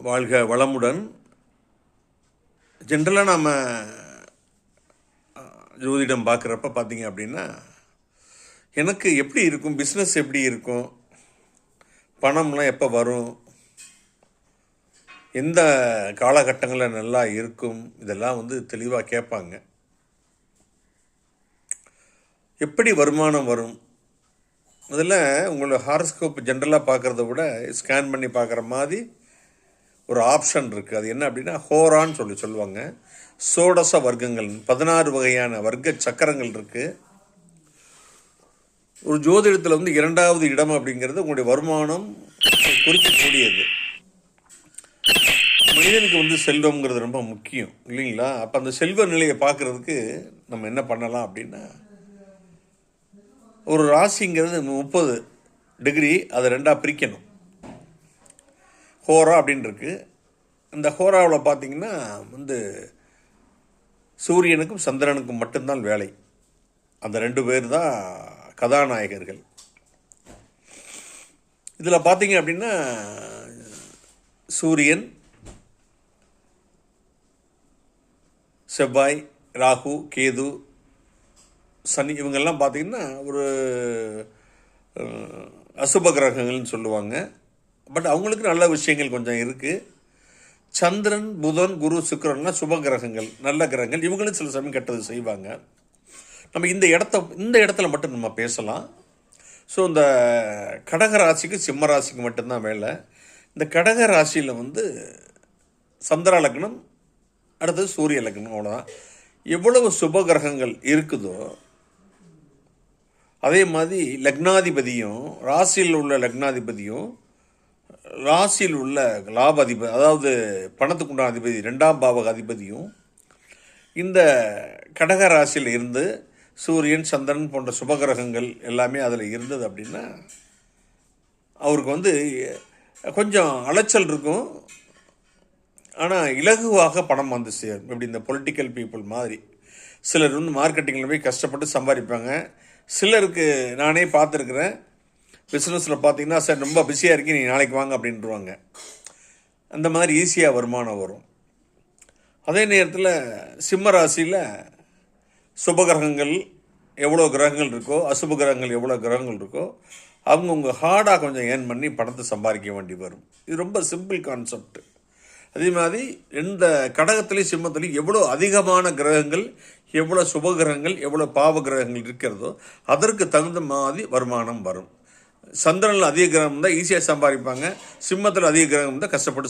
வாழ்க வளமுடன். ஜென்ரலாக நாம் ஜோதிடம் பார்க்குறப்ப பார்த்தீங்க அப்படின்னா, எனக்கு எப்படி இருக்கும், பிஸ்னஸ் எப்படி இருக்கும், பணம்லாம் எப்போ வரும், எந்த காலகட்டங்களில் நல்லா இருக்கும், இதெல்லாம் தெளிவாக கேட்பாங்க. எப்படி வருமானம் வரும், அதில் உங்களோட ஹாரோஸ்கோப் ஜென்ரலாக பார்க்குறத விட ஸ்கேன் பண்ணி பார்க்குற மாதிரி ஒரு ஆப்ஷன் இருக்குது. அது என்ன அப்படின்னா, ஹோரான்னு சொல்லுவாங்க. சோடச வர்க்கங்கள் 16 வகையான வர்க்க சக்கரங்கள் இருக்குது. ஒரு ஜோதிடத்தில் 2வது இடம் அப்படிங்கிறது உங்களுடைய வருமானம் குறிக்கக்கூடியது. மனிதனுக்கு செல்வம்ங்கிறது ரொம்ப முக்கியம் இல்லைங்களா? அப்போ அந்த செல்வ நிலையை பார்க்குறதுக்கு நம்ம என்ன பண்ணலாம் அப்படின்னா, ஒரு ராசிங்கிறது 30 டிகிரி, அதை 2ஆக பிரிக்கணும். ஹோரா அப்படின்னு இருக்கு. இந்த ஹோராவில் பார்த்தீங்கன்னா சூரியனுக்கும் சந்திரனுக்கும் மட்டும்தான் வேலை. அந்த 2 பேர் தான் கதாநாயகர்கள். இதில் பார்த்தீங்க அப்படின்னா, சூரியன், செவ்வாய், ராகு, கேது, சனி, இவங்கெல்லாம் பார்த்திங்கன்னா ஒரு அசுப கிரகங்கள்னு சொல்லுவாங்க. பட் அவங்களுக்கு நல்ல விஷயங்கள் கொஞ்சம் இருக்குது. சந்திரன், புதன், குரு, சுக்கிரன்லாம் சுப கிரகங்கள், நல்ல கிரகங்கள். இவங்களும் சில சமயம் கெட்டது செய்வாங்க. நம்ம இந்த இடத்துல மட்டும் நம்ம பேசலாம். ஸோ இந்த கடக ராசிக்கு சிம்ம ராசிக்கு மட்டும்தான் வேலை. இந்த கடக ராசியில் சந்திர லக்னம், அடுத்தது சூரிய லக்னம். அவ்வளோதான். எவ்வளவு சுப கிரகங்கள் இருக்குதோ அதே மாதிரி லக்னாதிபதியும், ராசியில் உள்ள லக்னாதிபதியும், ராசியில் உள்ள லாபாதிபதி, அதாவது பணத்துக்குண்டான அதிபதி 2ஆம் பாவக அதிபதியும் இந்த கடக ராசியில் இருந்து சூரியன், சந்திரன் போன்ற சுபகிரகங்கள் எல்லாமே அதில் இருந்தது அப்படின்னா, அவருக்கு கொஞ்சம் அலைச்சல் இருக்கும். ஆனால் இலகுவாக பணம் சேரும். இப்படி இந்த பொலிட்டிக்கல் பீப்புள் மாதிரி சிலர் மார்க்கெட்டிங்கில் போய் கஷ்டப்பட்டு சம்பாதிப்பாங்க. சிலருக்கு நானே பார்த்துருக்குறேன், பிஸ்னஸில் பார்த்தீங்கன்னா, சார் ரொம்ப பிஸியாக இருக்கி, நீ நாளைக்கு வாங்க அப்படின்ட்டுருவாங்க. அந்த மாதிரி ஈஸியாக வருமானம் வரும். அதே நேரத்தில் சிம்ம ராசியில் சுபகிரகங்கள் எவ்வளோ கிரகங்கள் இருக்கோ, அசுப கிரகங்கள் எவ்வளோ கிரகங்கள் இருக்கோ, அவங்கவுங்க ஹார்டாக கொஞ்சம் ஏர்ன் பண்ணி பணத்தை சம்பாதிக்க வேண்டி வரும். இது ரொம்ப சிம்பிள் கான்செப்ட். அதே மாதிரி இந்த கடகத்துலேயும் சிம்மத்துலேயும் எவ்வளோ அதிகமான கிரகங்கள், எவ்வளோ சுபகிரகங்கள், எவ்வளோ பாவ கிரகங்கள் இருக்கிறதோ அதற்கு தகுந்த மாதிரி வருமானம் வரும். சந்திரனில் அதிக கிரகம் தான் ஈஸியாக சம்பாதிப்பாங்க, சிம்மத்தில் அதிக கிரகம் தான் கஷ்டப்பட்டு